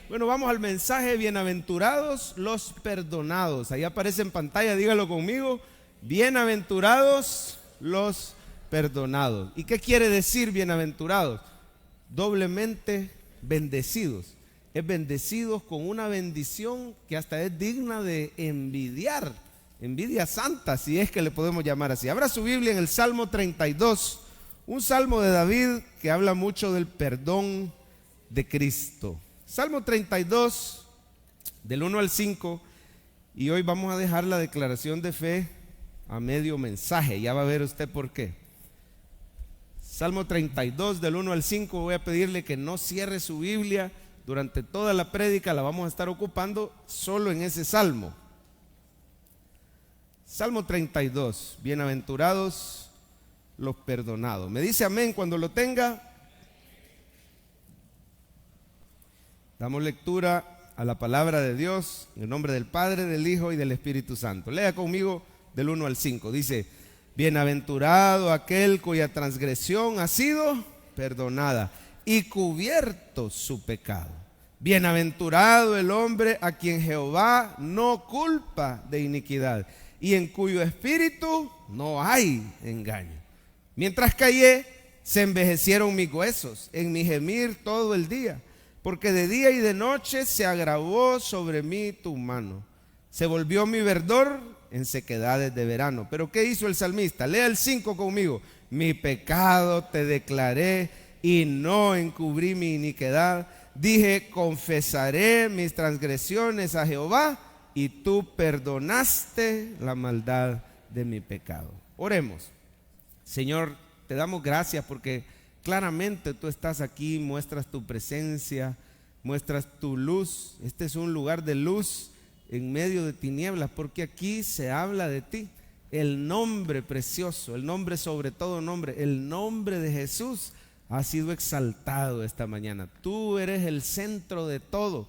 Bueno, vamos al mensaje, bienaventurados los perdonados. Ahí aparece en pantalla, dígalo conmigo, bienaventurados los perdonados. ¿Y qué quiere decir bienaventurados? Doblemente bendecidos. Es bendecidos con una bendición que hasta es digna de envidiar, envidia santa, si es que le podemos llamar así. Abra su Biblia en el Salmo 32, un salmo de David que habla mucho del perdón de Cristo. Salmo 32, del 1 al 5, y hoy vamos a dejar la declaración de fe a medio mensaje, ya va a ver usted por qué. Salmo 32, del 1 al 5, voy a pedirle que no cierre su Biblia durante toda la prédica, la vamos a estar ocupando solo en ese salmo. Salmo 32, bienaventurados los perdonados. Me dice amén cuando lo tenga. Damos lectura a la palabra de Dios en el nombre del Padre, del Hijo y del Espíritu Santo. Lea conmigo del 1 al 5. Dice: bienaventurado aquel cuya transgresión ha sido perdonada y cubierto su pecado. Bienaventurado el hombre a quien Jehová no culpa de iniquidad y en cuyo espíritu no hay engaño. Mientras callé, se envejecieron mis huesos en mi gemir todo el día, porque de día y de noche se agravó sobre mí tu mano. Se volvió mi verdor en sequedades de verano. Pero ¿qué hizo el salmista? Lea el 5 conmigo. Mi pecado te declaré y no encubrí mi iniquidad. Dije, confesaré mis transgresiones a Jehová y tú perdonaste la maldad de mi pecado. Oremos. Señor, te damos gracias porque claramente tú estás aquí, muestras tu presencia, muestras tu luz. Este es un lugar de luz en medio de tinieblas, porque aquí se habla de ti. El nombre precioso, el nombre sobre todo nombre, el nombre de Jesús ha sido exaltado esta mañana. Tú eres el centro de todo.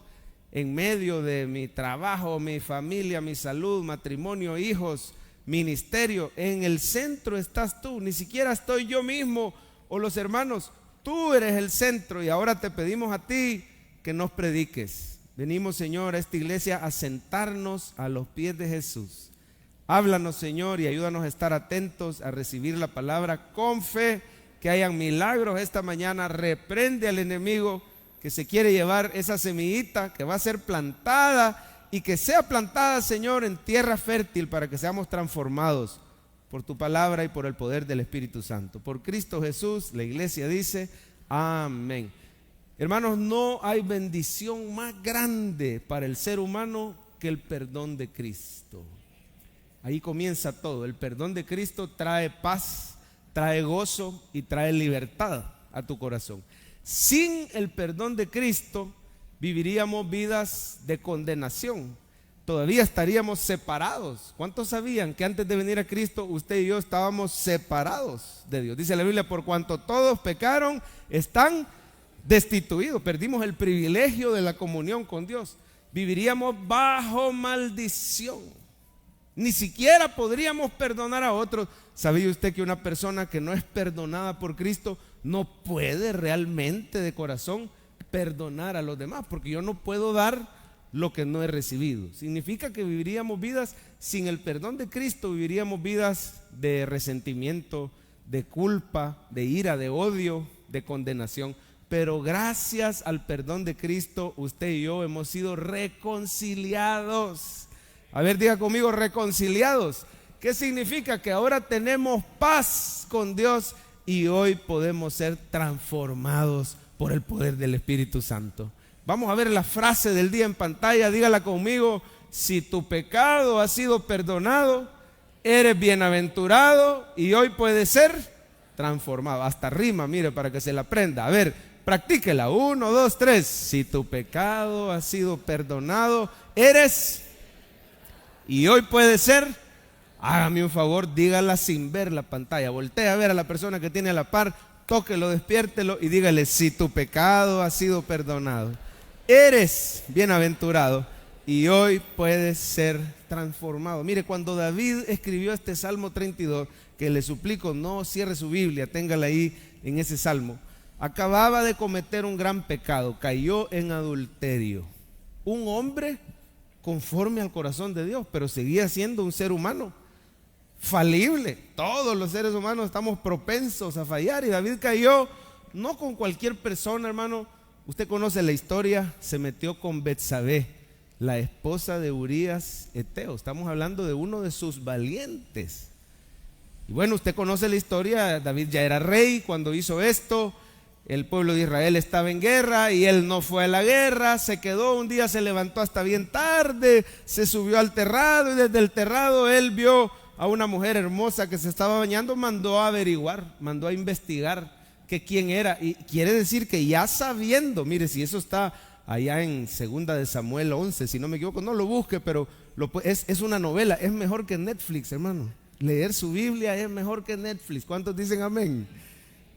En medio de mi trabajo, mi familia, mi salud, matrimonio, hijos, ministerio, en el centro estás tú. Ni siquiera estoy yo mismo o los hermanos, tú eres el centro y ahora te pedimos a ti que nos prediques. Venimos, Señor, a esta iglesia a sentarnos a los pies de Jesús. Háblanos, Señor, y ayúdanos a estar atentos a recibir la palabra con fe, que hayan milagros esta mañana. Reprende al enemigo que se quiere llevar esa semillita que va a ser plantada y que sea plantada, Señor, en tierra fértil para que seamos transformados por tu palabra y por el poder del Espíritu Santo. Por Cristo Jesús, la iglesia dice amén. Hermanos, no hay bendición más grande para el ser humano que el perdón de Cristo. Ahí comienza todo. El perdón de Cristo trae paz, trae gozo y trae libertad a tu corazón. Sin el perdón de Cristo viviríamos vidas de condenación. Todavía estaríamos separados. ¿Cuántos sabían que antes de venir a Cristo usted y yo estábamos separados de Dios? Dice la Biblia, por cuanto todos pecaron, están destituidos. Perdimos el privilegio de la comunión con Dios. Viviríamos bajo maldición. Ni siquiera podríamos perdonar a otros. ¿Sabía usted que una persona que no es perdonada por Cristo no puede realmente de corazón perdonar a los demás? Porque yo no puedo dar lo que no he recibido. Significa que viviríamos vidas sin el perdón de Cristo, viviríamos vidas de resentimiento, de culpa, de ira, de odio, de condenación. Pero gracias al perdón de Cristo, usted y yo hemos sido reconciliados. A ver, diga conmigo, reconciliados. ¿Qué significa? Que ahora tenemos paz con Dios y hoy podemos ser transformados por el poder del Espíritu Santo. Vamos a ver la frase del día en pantalla, dígala conmigo. Si tu pecado ha sido perdonado, eres bienaventurado y hoy puedes ser transformado. Hasta rima, mire, para que se la aprenda. A ver, practíquela. 1, 2, 3. Si tu pecado ha sido perdonado, eres y hoy puedes ser. Hágame un favor, dígala sin ver la pantalla. Voltee a ver a la persona que tiene a la par, tóquelo, despiértelo y dígale: si tu pecado ha sido perdonado, eres bienaventurado y hoy puedes ser transformado. Mire, cuando David escribió este Salmo 32, que le suplico no cierre su Biblia, téngala ahí en ese Salmo. acababa de cometer un gran pecado, cayó en adulterio. Un hombre conforme al corazón de Dios, pero seguía siendo un ser humano falible. Todos los seres humanos estamos propensos a fallar, y David cayó no con cualquier persona, hermano. Usted conoce la historia, se metió con Betsabé, la esposa de Urías Eteo. Estamos hablando de uno de sus valientes. Y bueno, usted conoce la historia. David ya era rey cuando hizo esto. El pueblo de Israel estaba en guerra y él no fue a la guerra, se quedó. Un día se levantó hasta bien tarde, se subió al terrado, y desde el terrado él vio a una mujer hermosa que se estaba bañando. Mandó a averiguar, mandó a investigar que quién era, y quiere decir que ya sabiendo, mire, si eso está allá en 2 de Samuel 11, si no me equivoco, no lo busque, pero es una novela. Es mejor que Netflix, hermano. Leer su Biblia es mejor que Netflix. ¿Cuántos dicen amén?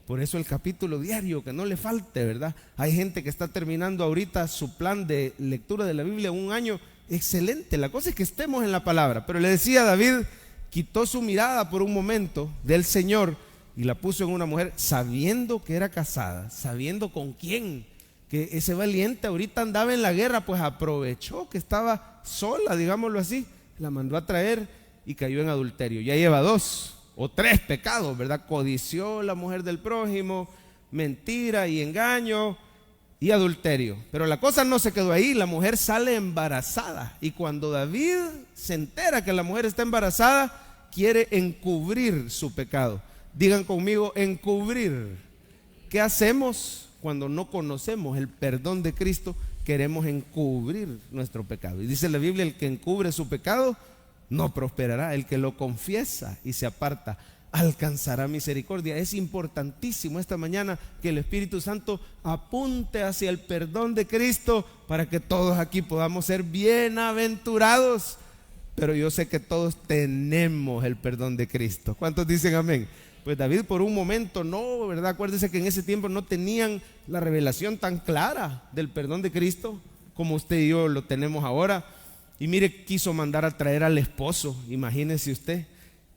Por eso el capítulo diario, que no le falte, ¿verdad? Hay gente que está terminando ahorita su plan de lectura de la Biblia en un año. Excelente, la cosa es que estemos en la palabra. Pero le decía, David quitó su mirada por un momento del Señor y la puso en una mujer, sabiendo que era casada, sabiendo con quién, que ese valiente ahorita andaba en la guerra, pues aprovechó que estaba sola, digámoslo así, la mandó a traer y cayó en adulterio. Ya lleva 2 o 3 pecados, ¿verdad? Codició la mujer del prójimo, mentira y engaño y adulterio. Pero la cosa no se quedó ahí, la mujer sale embarazada, y cuando David se entera que la mujer está embarazada, quiere encubrir su pecado. Digan conmigo, encubrir. ¿Qué hacemos cuando no conocemos el perdón de Cristo? Queremos encubrir nuestro pecado. Y dice la Biblia, el que encubre su pecado no prosperará, el que lo confiesa y se aparta alcanzará misericordia. Es importantísimo esta mañana que el Espíritu Santo apunte hacia el perdón de Cristo, para que todos aquí podamos ser bienaventurados. Pero yo sé que todos tenemos el perdón de Cristo. ¿Cuántos dicen amén? Pues David por un momento no, ¿verdad? Acuérdese que en ese tiempo no tenían la revelación tan clara del perdón de Cristo como usted y yo lo tenemos ahora. Y mire, quiso mandar a traer al esposo, imagínese usted,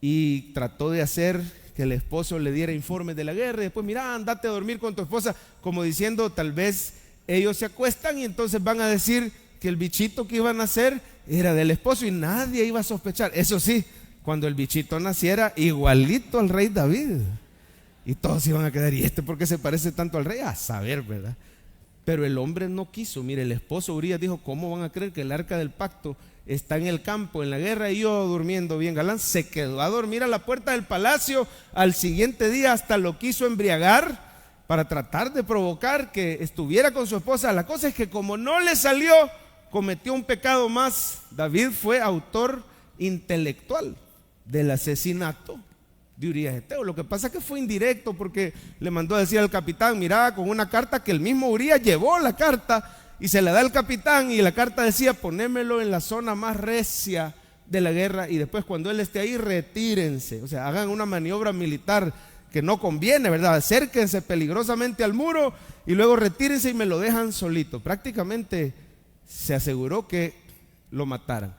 y trató de hacer que el esposo le diera informes de la guerra, y después, mira, andate a dormir con tu esposa, como diciendo, tal vez ellos se acuestan y entonces van a decir que el bichito que iban a hacer era del esposo, y nadie iba a sospechar. Eso sí, cuando el bichito naciera, igualito al rey David, y todos iban a quedar, ¿y este por qué se parece tanto al rey? A saber, ¿verdad? Pero el hombre no quiso. Mire, el esposo Urías dijo, ¿cómo van a creer que el arca del pacto está en el campo, en la guerra, y yo durmiendo bien galán? Se quedó a dormir a la puerta del palacio. Al siguiente día hasta lo quiso embriagar para tratar de provocar que estuviera con su esposa. La cosa es que como no le salió, cometió un pecado más. David fue autor intelectual del asesinato de Urías Eteo. Lo que pasa es que fue indirecto, porque le mandó a decir al capitán, mira, con una carta que el mismo Urías llevó la carta y se la da al capitán, y la carta decía, ponémelo en la zona más recia de la guerra, y después cuando él esté ahí, retírense. O sea, hagan una maniobra militar que no conviene, ¿verdad? Acérquense peligrosamente al muro y luego retírense y me lo dejan solito. Prácticamente se aseguró que lo mataran,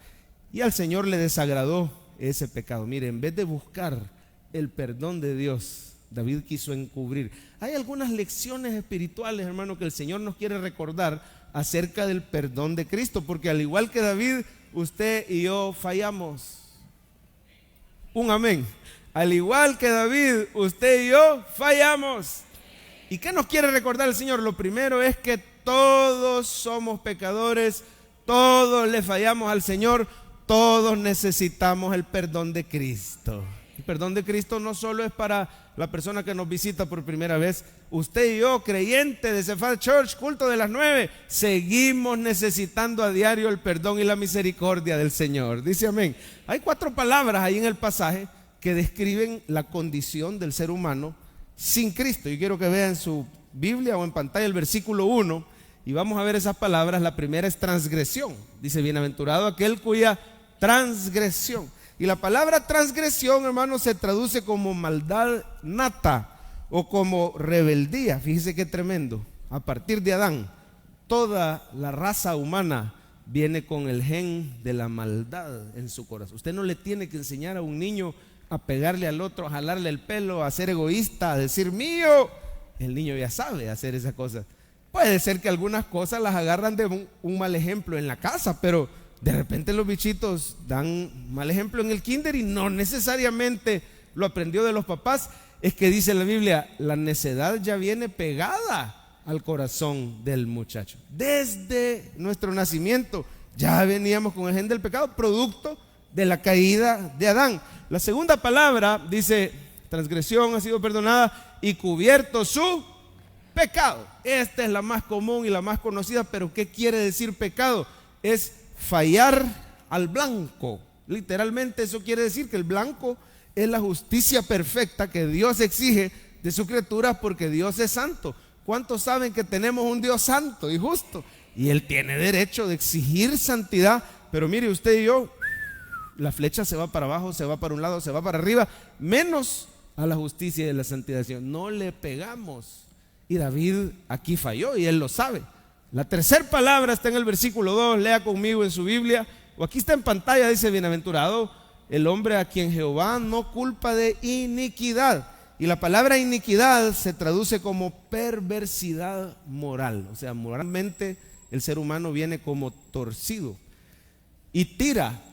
y al Señor le desagradó ese pecado. Mire, en vez de buscar el perdón de Dios, David quiso encubrir. Hay algunas lecciones espirituales, hermano, que el Señor nos quiere recordar acerca del perdón de Cristo, porque al igual que David, usted y yo fallamos. Un amén. Al igual que David, usted y yo fallamos. ¿Y qué nos quiere recordar el Señor? Lo primero es que todos somos pecadores, todos le fallamos al Señor, todos necesitamos el perdón de Cristo. El perdón de Cristo no solo es para la persona que nos visita por primera vez. Usted y yo, creyente de Cephal Church, culto de las 9, seguimos necesitando a diario el perdón y la misericordia del Señor. Dice amén. Hay 4 palabras ahí en el pasaje que describen la condición del ser humano sin Cristo. Yo quiero que vean en su Biblia o en pantalla el versículo 1, y vamos a ver esas palabras. La primera es transgresión. Dice, bienaventurado aquel cuya transgresión. Y la palabra transgresión, hermano, se traduce como maldad nata o como rebeldía. Fíjese qué tremendo. A partir de Adán, toda la raza humana viene con el gen de la maldad en su corazón. Usted no le tiene que enseñar a un niño a pegarle al otro, a jalarle el pelo, a ser egoísta, a decir mío. el niño ya sabe hacer esas cosas. Puede ser que algunas cosas las agarran de un mal ejemplo en la casa, pero de repente los bichitos dan mal ejemplo en el kinder y no necesariamente lo aprendió de los papás. Es que dice la Biblia, la necedad ya viene pegada al corazón del muchacho. Desde nuestro nacimiento ya veníamos con el gen del pecado, producto de la caída de Adán. La segunda palabra dice, transgresión ha sido perdonada y cubierto su pecado. Esta es la más común y la más conocida, pero ¿qué quiere decir pecado? Es fallar al blanco. Literalmente eso quiere decir que el blanco es la justicia perfecta que Dios exige de su criatura, porque Dios es santo. ¿Cuántos saben que tenemos un Dios santo y justo? Y Él tiene derecho de exigir santidad. Pero mire usted y yo, la flecha se va para abajo, se va para un lado, se va para arriba, menos a la justicia y a la santificación. No le pegamos. Y David aquí falló y él lo sabe. La tercera palabra está en el versículo 2, lea conmigo en su Biblia, o aquí está en pantalla, dice: bienaventurado el hombre a quien Jehová no culpa de iniquidad. Y la palabra iniquidad se traduce como perversidad moral. O sea, moralmente el ser humano viene como torcido y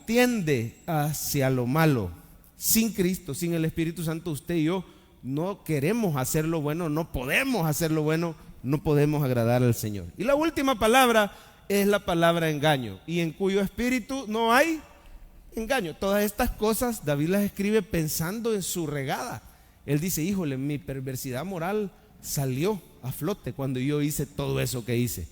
tiende hacia lo malo. Sin Cristo, sin el Espíritu Santo, usted y yo no queremos hacer lo bueno, no podemos hacer lo bueno, no podemos agradar al Señor. Y la última palabra es la palabra engaño, y en cuyo espíritu no hay engaño. Todas estas cosas David las escribe pensando en su regada. Él dice: híjole, mi perversidad moral salió a flote cuando yo hice todo eso que hice.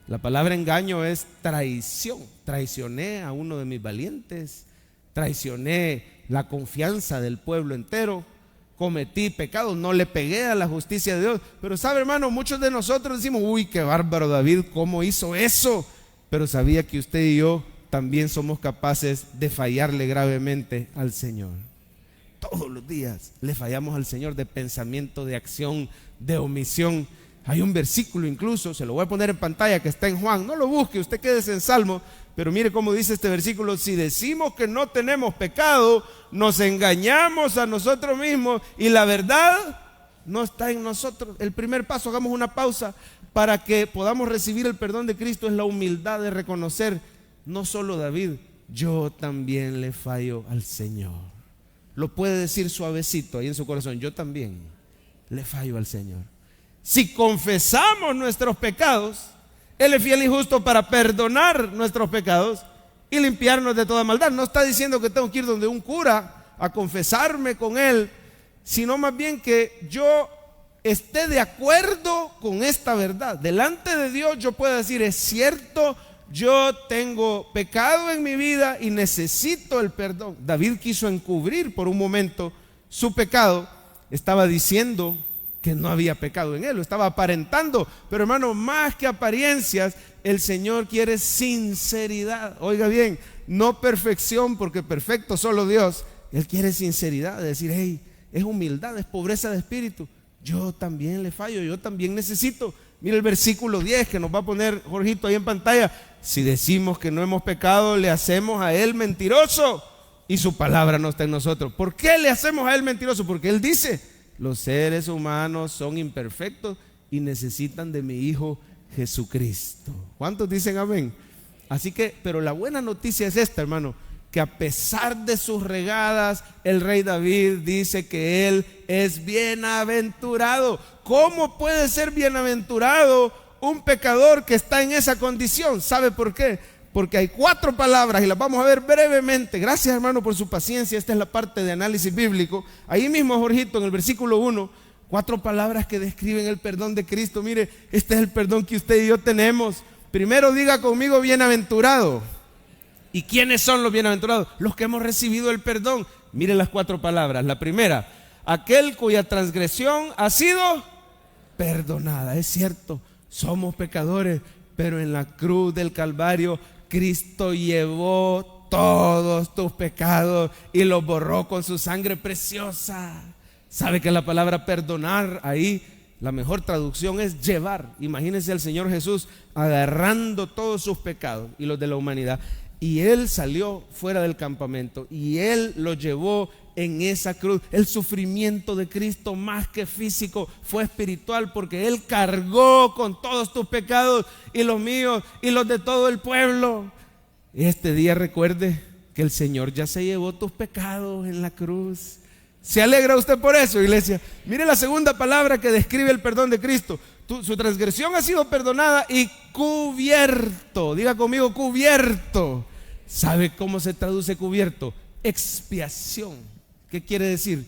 La palabra engaño es traición. Traicioné a uno de mis valientes, traicioné la confianza del pueblo entero, cometí pecado, no le pegué a la justicia de Dios. Pero sabe, hermano, muchos de nosotros decimos: uy, qué bárbaro David, ¿cómo hizo eso? Pero sabía que usted y yo también somos capaces de fallarle gravemente al Señor. Todos los días le fallamos al Señor, de pensamiento, de acción, de omisión. Hay un versículo incluso, se lo voy a poner en pantalla, que está en Juan. No lo busque, usted quédese en Salmo, pero mire cómo dice este versículo: si decimos que no tenemos pecado, nos engañamos a nosotros mismos y la verdad no está en nosotros. El primer paso, hagamos una pausa para que podamos recibir el perdón de Cristo, es la humildad de reconocer: no solo David, yo también le fallo al Señor. Lo puede decir suavecito ahí en su corazón: yo también le fallo al Señor. Si confesamos nuestros pecados, Él es fiel y justo para perdonar nuestros pecados y limpiarnos de toda maldad. No está diciendo que tengo que ir donde un cura a confesarme con él, sino más bien que yo esté de acuerdo con esta verdad. Delante de Dios yo puedo decir: es cierto, yo tengo pecado en mi vida y necesito el perdón. David quiso encubrir por un momento su pecado. Estaba diciendo que no había pecado en él, lo estaba aparentando. Pero hermano, más que apariencias, el Señor quiere sinceridad. Oiga bien, no perfección, porque perfecto solo Dios. Él quiere sinceridad, de decir: hey, es humildad, es pobreza de espíritu. Yo también le fallo, yo también necesito. Mira el versículo 10 que nos va a poner Jorgito ahí en pantalla: si decimos que no hemos pecado, le hacemos a Él mentiroso y su palabra no está en nosotros. ¿Por qué le hacemos a Él mentiroso? Porque Él dice: los seres humanos son imperfectos y necesitan de mi Hijo Jesucristo. ¿Cuántos dicen amén? Así que, pero la buena noticia es esta, hermano, que a pesar de sus regadas, el rey David dice que él es bienaventurado. ¿Cómo puede ser bienaventurado un pecador que está en esa condición? ¿Sabe por qué? Porque hay 4 palabras y las vamos a ver brevemente. Gracias, hermano, por su paciencia. Esta es la parte de análisis bíblico. Ahí mismo, Jorgito, en el versículo 1, 4 palabras que describen el perdón de Cristo. Mire, este es el perdón que usted y yo tenemos. Primero diga conmigo: bienaventurado. ¿Y quiénes son los bienaventurados? Los que hemos recibido el perdón. Miren las 4 palabras. La primera: aquel cuya transgresión ha sido perdonada. Es cierto, somos pecadores, pero en la cruz del Calvario Cristo llevó todos tus pecados y los borró con su sangre preciosa. ¿Sabe que la palabra perdonar ahí, la mejor traducción es llevar? Imagínense al Señor Jesús agarrando todos sus pecados y los de la humanidad y Él salió fuera del campamento y Él lo llevó en esa cruz. El sufrimiento de Cristo, más que físico, fue espiritual, porque Él cargó con todos tus pecados y los míos y los de todo el pueblo. Este día recuerde que el Señor ya se llevó tus pecados en la cruz. ¿Se alegra usted por eso, iglesia? Mire la segunda palabra que describe el perdón de Cristo. Su transgresión ha sido perdonada y cubierto. Diga conmigo, cubierto. ¿Sabe cómo se traduce cubierto? Expiación. ¿Qué quiere decir?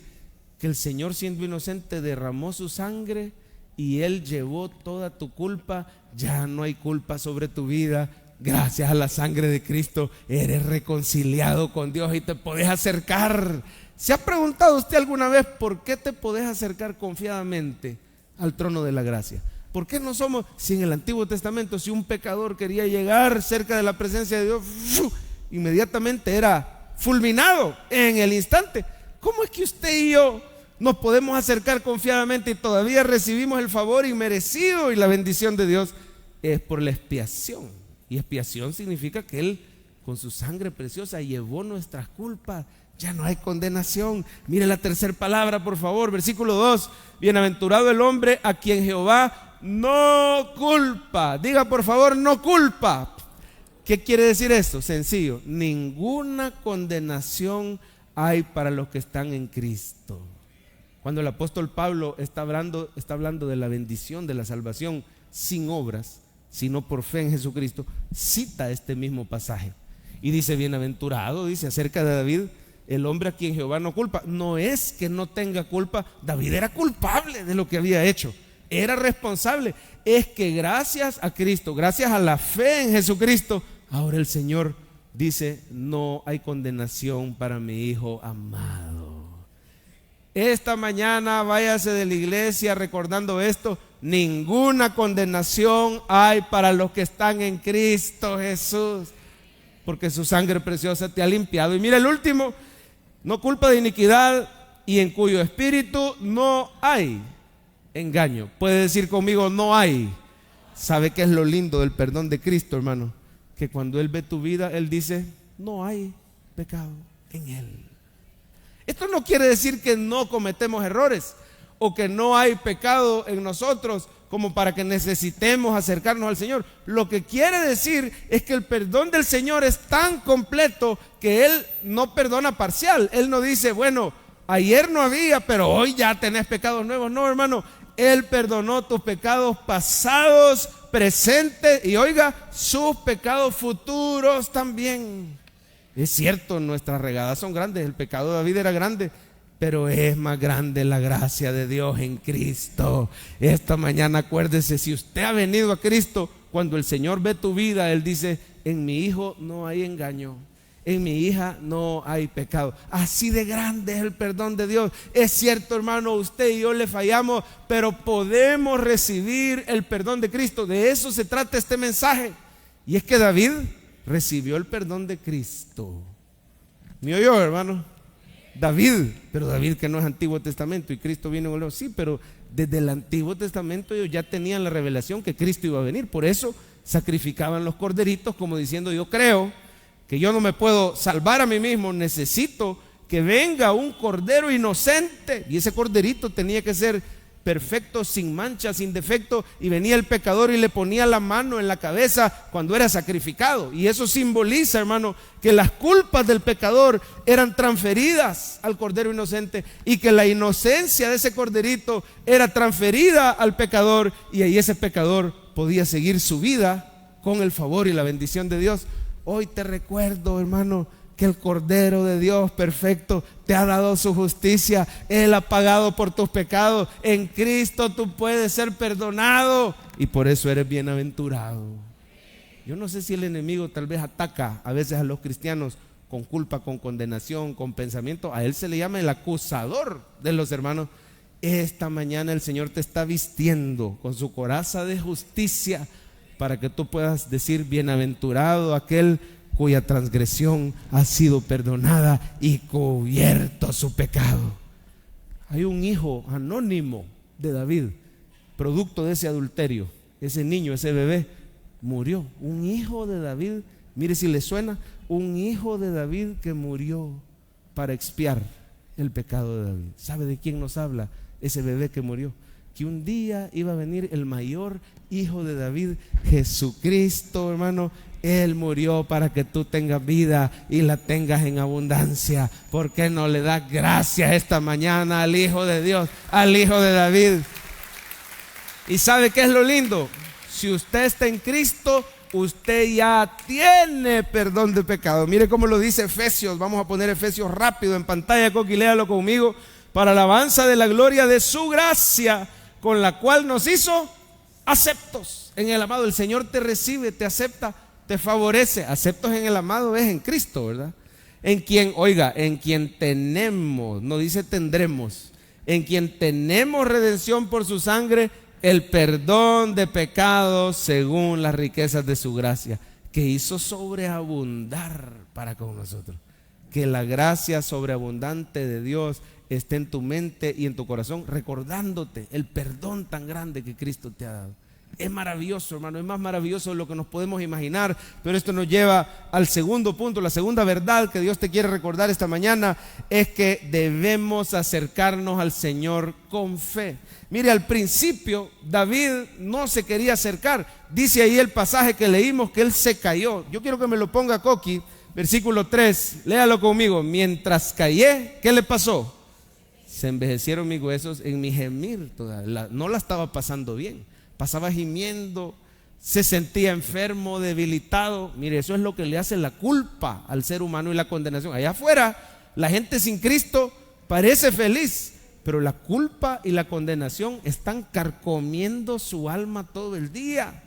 Que el Señor, siendo inocente, derramó su sangre y Él llevó toda tu culpa. Ya no hay culpa sobre tu vida. Gracias a la sangre de Cristo eres reconciliado con Dios y te podés acercar. ¿Se ha preguntado usted alguna vez por qué te podés acercar confiadamente al trono de la gracia? ¿Por qué no somos, si en el Antiguo Testamento, si un pecador quería llegar cerca de la presencia de Dios, inmediatamente era fulminado en el instante? ¿Cómo es que usted y yo nos podemos acercar confiadamente y todavía recibimos el favor inmerecido y la bendición de Dios? Es por la expiación. Y expiación significa que Él con su sangre preciosa llevó nuestras culpas. Ya no hay condenación. Mire la tercera palabra, por favor, versículo 2. Bienaventurado el hombre a quien Jehová no culpa. Diga por favor, no culpa. ¿Qué quiere decir esto? Sencillo: ninguna condenación hay para los que están en Cristo. Cuando el apóstol Pablo está hablando de la bendición de la salvación sin obras, sino por fe en Jesucristo, cita este mismo pasaje y dice: bienaventurado, dice acerca de David, el hombre a quien Jehová no culpa. No es que no tenga culpa, David era culpable de lo que había hecho, era responsable. Es que gracias a Cristo, gracias a la fe en Jesucristo, ahora el Señor dice: no hay condenación para mi hijo amado. Esta mañana váyase de la iglesia recordando esto: ninguna condenación hay para los que están en Cristo Jesús, porque su sangre preciosa te ha limpiado. Y mira el último: no culpa de iniquidad, y en cuyo espíritu no hay engaño. Puede decir conmigo: no hay. ¿Sabe qué es lo lindo del perdón de Cristo, hermano? Que cuando Él ve tu vida, Él dice: no hay pecado en Él. Esto no quiere decir que no cometemos errores o que no hay pecado en nosotros como para que necesitemos acercarnos al Señor. Lo que quiere decir es que el perdón del Señor es tan completo que Él no perdona parcial. Él no dice: bueno, ayer no había, pero hoy ya tenés pecados nuevos. No, hermano, Él perdonó tus pecados pasados, presentes y, oiga, sus pecados futuros también. Es cierto, nuestras regadas son grandes. El pecado de David era grande, pero es más grande la gracia de Dios en Cristo. Esta mañana acuérdese: si usted ha venido a Cristo, cuando el Señor ve tu vida, Él dice: en mi hijo no hay engaño, en mi hija no hay pecado. Así de grande es el perdón de Dios. Es cierto, hermano, usted y yo le fallamos, pero podemos recibir el perdón de Cristo. De eso se trata este mensaje. Y es que David recibió el perdón de Cristo. ¿Me oyó, hermano? David, pero David que no es Antiguo Testamento y Cristo viene en el Nuevo. Sí, pero desde el Antiguo Testamento ellos ya tenían la revelación que Cristo iba a venir. Por eso sacrificaban los corderitos, como diciendo: yo creo que yo no me puedo salvar a mí mismo, necesito que venga un cordero inocente. Y ese corderito tenía que ser perfecto, sin mancha, sin defecto, y venía el pecador y le ponía la mano en la cabeza cuando era sacrificado. Y eso simboliza, hermano, que las culpas del pecador eran transferidas al cordero inocente y que la inocencia de ese corderito era transferida al pecador, y ahí ese pecador podía seguir su vida con el favor y la bendición de Dios. Hoy te recuerdo, hermano, que el Cordero de Dios perfecto te ha dado su justicia. Él ha pagado por tus pecados. En Cristo tú puedes ser perdonado y por eso eres bienaventurado. Yo no sé si el enemigo tal vez ataca a veces a los cristianos con culpa, con condenación, con pensamiento. A él se le llama el acusador de los hermanos. Esta mañana el Señor te está vistiendo con su coraza de justicia para que tú puedas decir: bienaventurado aquel cuya transgresión ha sido perdonada y cubierto su pecado. Hay un hijo anónimo de David, producto de ese adulterio. Ese niño, ese bebé murió. Un hijo de David, mire si le suena, un hijo de David que murió para expiar el pecado de David. ¿Sabe de quién nos habla ese bebé que murió? Que un día iba a venir el mayor hijo de David, Jesucristo, hermano. Él murió para que tú tengas vida y la tengas en abundancia. ¿Por qué no le das gracias esta mañana al Hijo de Dios, al Hijo de David? ¿Y sabe qué es lo lindo? Si usted está en Cristo, usted ya tiene perdón de pecado. Mire cómo lo dice Efesios. Vamos a poner Efesios rápido en pantalla, Coqui, léalo conmigo. Para alabanza de la gloria de su gracia, con la cual nos hizo aceptos en el amado. El Señor te recibe, te acepta, te favorece. Aceptos en el amado es en Cristo, ¿verdad? En quien, oiga, en quien tenemos, no dice tendremos, en quien tenemos redención por su sangre, el perdón de pecados según las riquezas de su gracia, que hizo sobreabundar para con nosotros. Que la gracia sobreabundante de Dios esté en tu mente y en tu corazón, recordándote el perdón tan grande que Cristo te ha dado. Es maravilloso, hermano, es más maravilloso de lo que nos podemos imaginar. Pero esto nos lleva al segundo punto. La segunda verdad que Dios te quiere recordar esta mañana es que debemos acercarnos al Señor con fe. Mire, al principio David no se quería acercar. Dice ahí el pasaje que leímos que él se cayó. Yo quiero que me lo ponga Coqui, versículo 3, léalo conmigo. Mientras callé, ¿qué le pasó? Se envejecieron mis huesos en mi gemir todavía. No la estaba pasando bien, pasaba gimiendo, se sentía enfermo, debilitado. Mire, eso es lo que le hace la culpa al ser humano y la condenación. Allá afuera, la gente sin Cristo parece feliz, pero la culpa y la condenación están carcomiendo su alma todo el día.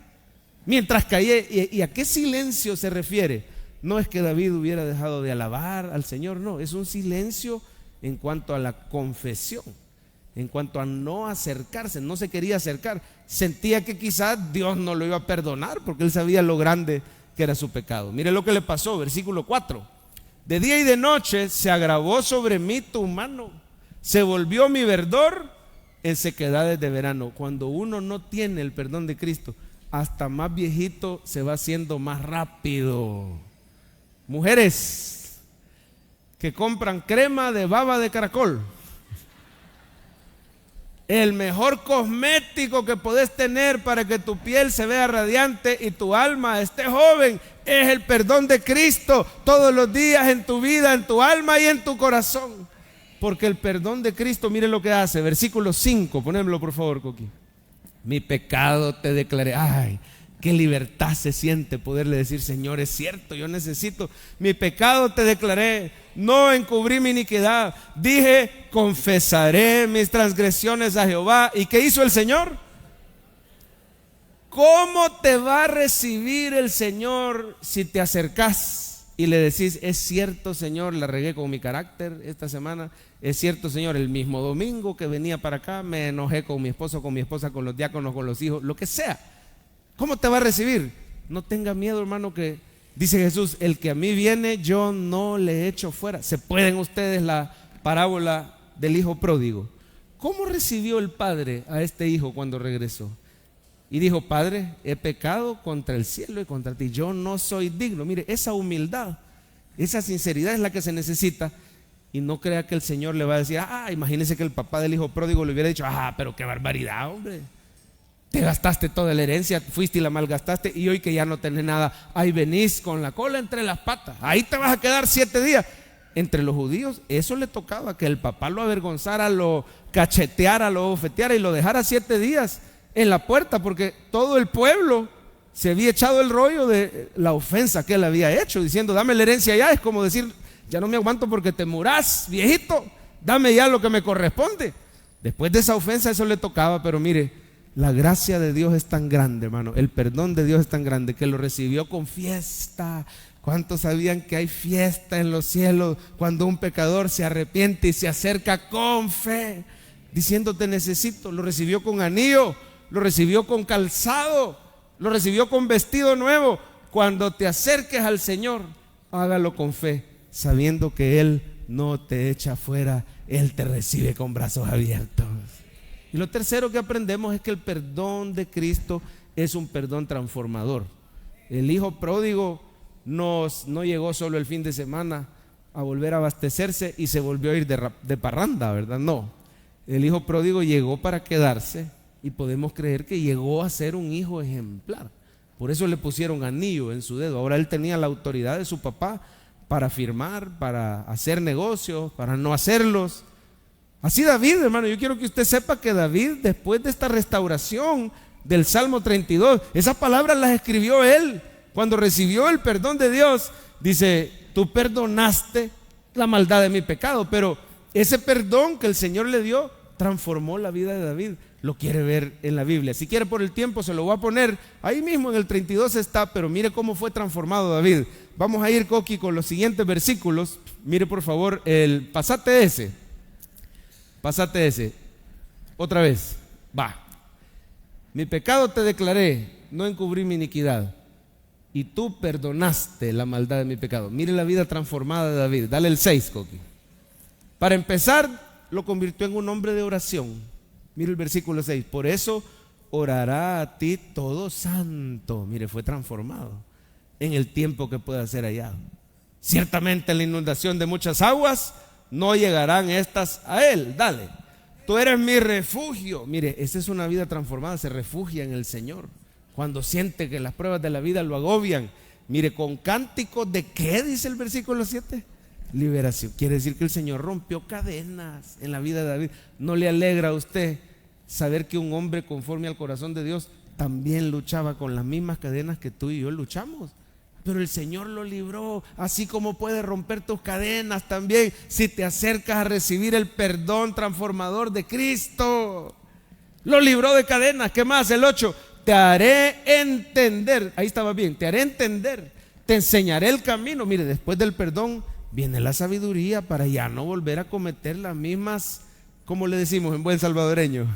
Mientras callé, ¿y a qué silencio se refiere? No es que David hubiera dejado de alabar al Señor, no, es un silencio en cuanto a la confesión, en cuanto a no acercarse. No se quería acercar, sentía que quizás Dios no lo iba a perdonar porque él sabía lo grande que era su pecado. Mire lo que le pasó, versículo 4. De día y de noche se agravó sobre mí tu mano, se volvió mi verdor en sequedades de verano. Cuando uno no tiene el perdón de Cristo, hasta más viejito se va haciendo más rápido. Mujeres que compran crema de baba de caracol, el mejor cosmético que podés tener para que tu piel se vea radiante y tu alma esté joven, es el perdón de Cristo todos los días en tu vida, en tu alma y en tu corazón. Porque el perdón de Cristo, mire lo que hace, versículo 5, ponémelo por favor, Coqui. Mi pecado te declaré. Ay, qué libertad se siente poderle decir: Señor, es cierto, yo necesito, mi pecado te declaré, no encubrí mi iniquidad, dije, confesaré mis transgresiones a Jehová. ¿Y qué hizo el Señor? ¿Cómo te va a recibir el Señor si te acercás y le decís: es cierto, Señor, la regué con mi carácter esta semana, es cierto, Señor, el mismo domingo que venía para acá me enojé con mi esposo, con mi esposa, con los diáconos, con los hijos, lo que sea? ¿Cómo te va a recibir? No tenga miedo, hermano, que dice Jesús: el que a mí viene, yo no le echo fuera. ¿Se pueden ustedes la parábola del hijo pródigo? ¿Cómo recibió el padre a este hijo cuando regresó? Y dijo: Padre, he pecado contra el cielo y contra ti, yo no soy digno. Mire, esa humildad, esa sinceridad es la que se necesita. Y no crea que el Señor le va a decir: imagínese que el papá del hijo pródigo le hubiera dicho: pero qué barbaridad, hombre, te gastaste toda la herencia, fuiste y la malgastaste, y hoy que ya no tenés nada, ahí venís con la cola entre las patas, ahí te vas a quedar 7 días. Entre los judíos eso le tocaba, que el papá lo avergonzara, lo cacheteara, lo bofeteara y lo dejara 7 días en la puerta, porque todo el pueblo se había echado el rollo de la ofensa que él había hecho, diciendo: dame la herencia ya. Es como decir: ya no me aguanto porque te murás, viejito, dame ya lo que me corresponde. Después de esa ofensa eso le tocaba. Pero mire, la gracia de Dios es tan grande, hermano, el perdón de Dios es tan grande, que lo recibió con fiesta. ¿Cuántos sabían que hay fiesta en los cielos cuando un pecador se arrepiente y se acerca con fe, diciendo: te necesito? Lo recibió con anillo, lo recibió con calzado, lo recibió con vestido nuevo. Cuando te acerques al Señor, hágalo con fe, sabiendo que Él no te echa fuera, Él te recibe con brazos abiertos. Y lo tercero que aprendemos es que el perdón de Cristo es un perdón transformador. El hijo pródigo no llegó solo el fin de semana a volver a abastecerse y se volvió a ir de parranda, ¿verdad? No, el hijo pródigo llegó para quedarse y podemos creer que llegó a ser un hijo ejemplar. Por eso le pusieron anillo en su dedo. Ahora él tenía la autoridad de su papá para firmar, para hacer negocios, para no hacerlos. Así David, hermano, yo quiero que usted sepa que David, después de esta restauración del Salmo 32, esas palabras las escribió él cuando recibió el perdón de Dios. Dice: tú perdonaste la maldad de mi pecado. Pero ese perdón que el Señor le dio transformó la vida de David. Lo quiere ver en la Biblia. Si quiere, por el tiempo se lo voy a poner ahí mismo en el 32 está, pero mire cómo fue transformado David. Vamos a ir, Coqui, con los siguientes versículos. Mire por favor pasate ese otra vez. Va: mi pecado te declaré, no encubrí mi iniquidad, y tú perdonaste la maldad de mi pecado. Mire la vida transformada de David. Dale el 6, Coqui. Para empezar, lo convirtió en un hombre de oración. Mire el versículo 6: por eso orará a ti todo santo. Mire, fue transformado en el tiempo que pueda ser hallado. Ciertamente en la inundación de muchas aguas no llegarán estas a él. Dale: tú eres mi refugio. Mire, esa es una vida transformada. Se refugia en el Señor cuando siente que las pruebas de la vida lo agobian. Mire, con cánticos de ¿qué dice el versículo 7? Liberación. Quiere decir que el Señor rompió cadenas en la vida de David. ¿No le alegra a usted saber que un hombre conforme al corazón de Dios también luchaba con las mismas cadenas que tú y yo luchamos? Pero el Señor lo libró, así como puede romper tus cadenas también si te acercas a recibir el perdón transformador de Cristo. Lo libró de cadenas. ¿Qué más? El 8: te haré entender. Ahí estaba bien: te haré entender, te enseñaré el camino. Mire, después del perdón viene la sabiduría para ya no volver a cometer las mismas, como le decimos en buen salvadoreño,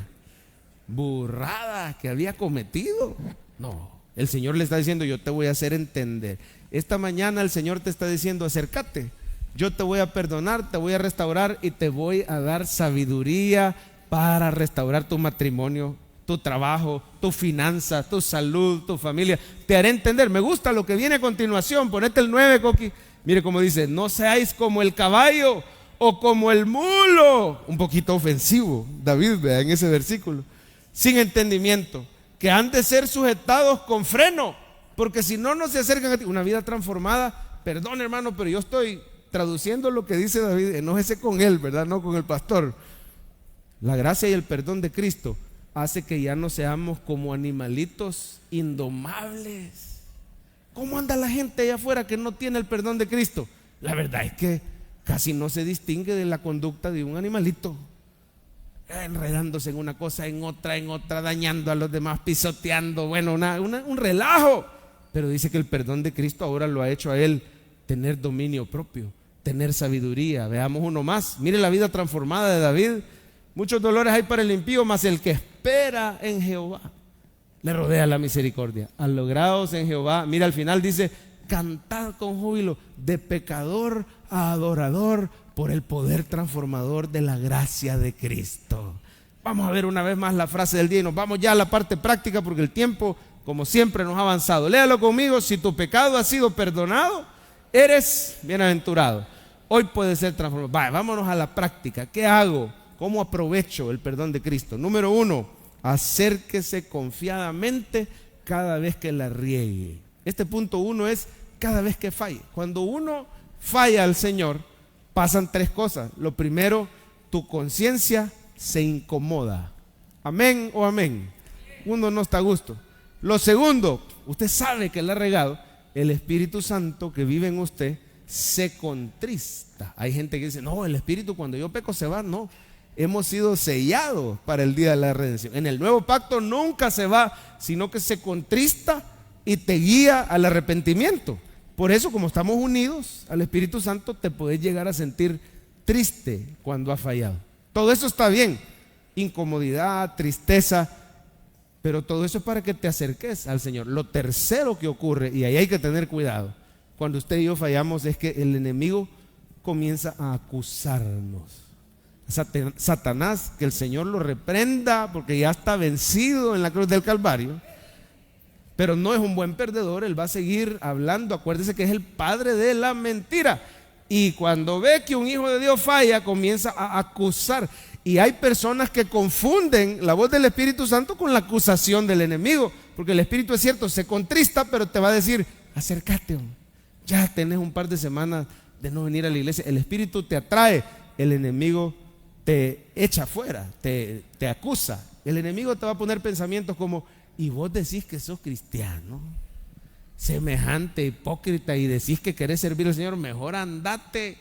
burradas que había cometido. No, el Señor le está diciendo: yo te voy a hacer entender. Esta mañana el Señor te está diciendo: acércate, yo te voy a perdonar, te voy a restaurar y te voy a dar sabiduría para restaurar tu matrimonio, tu trabajo, tu finanzas, tu salud, tu familia. Te haré entender. Me gusta lo que viene a continuación. Ponete el 9, Coqui. Mire cómo dice: no seáis como el caballo o como el mulo. Un poquito ofensivo David, vea, en ese versículo. Sin entendimiento, que han de ser sujetados con freno, porque si no, no se acercan a ti. Una vida transformada. Perdón, hermano, pero yo estoy traduciendo lo que dice David. Enójese con él, ¿verdad? No con el pastor. La gracia y el perdón de Cristo hace que ya no seamos como animalitos indomables. ¿Cómo anda la gente allá afuera que no tiene el perdón de Cristo? La verdad es que casi no se distingue de la conducta de un animalito, enredándose en una cosa, en otra, dañando a los demás, pisoteando. Bueno, un relajo. Pero dice que el perdón de Cristo ahora lo ha hecho a él tener dominio propio, tener sabiduría. Veamos uno más. Mire la vida transformada de David. Muchos dolores hay para el impío, mas el que espera en Jehová le rodea la misericordia. Alograos en Jehová. Mira, al final dice: cantad con júbilo, de pecador a adorador, por el poder transformador de la gracia de Cristo. Vamos a ver una vez más la frase del día y nos vamos ya a la parte práctica, porque el tiempo, como siempre, nos ha avanzado. Léalo conmigo: si tu pecado ha sido perdonado, eres bienaventurado. Hoy puede ser transformado. Vaya, vámonos a la práctica. ¿Qué hago? ¿Cómo aprovecho el perdón de Cristo? Número 1: acérquese confiadamente cada vez que la riegue. Este punto 1 es cada vez que falle. Cuando uno falla al Señor, pasan 3 cosas. Lo primero, tu conciencia se incomoda. Amén o amén. Uno no está a gusto. Lo segundo, usted sabe que la ha regado. El Espíritu Santo que vive en usted se contrista. Hay gente que dice: no, el Espíritu cuando yo peco se va. No, hemos sido sellados para el día de la redención. En el nuevo pacto nunca se va, sino que se contrista y te guía al arrepentimiento. Por eso, como estamos unidos al Espíritu Santo, te puedes llegar a sentir triste cuando has fallado. Todo eso está bien, incomodidad, tristeza, pero todo eso es para que te acerques al Señor. Lo tercero que ocurre, y ahí hay que tener cuidado, cuando usted y yo fallamos, es que el enemigo comienza a acusarnos. Satanás, que el Señor lo reprenda porque ya está vencido en la cruz del Calvario, pero no es un buen perdedor, él va a seguir hablando. Acuérdese que es el padre de la mentira. Y cuando ve que un hijo de Dios falla, comienza a acusar. Y hay personas que confunden la voz del Espíritu Santo con la acusación del enemigo, porque el Espíritu, es cierto, se contrista, pero te va a decir: acércate, ya tenés un par de semanas de no venir a la iglesia. El Espíritu te atrae, el enemigo te echa fuera, te acusa. El enemigo te va a poner pensamientos como: y vos decís que sos cristiano, semejante hipócrita, y decís que querés servir al Señor, mejor andate.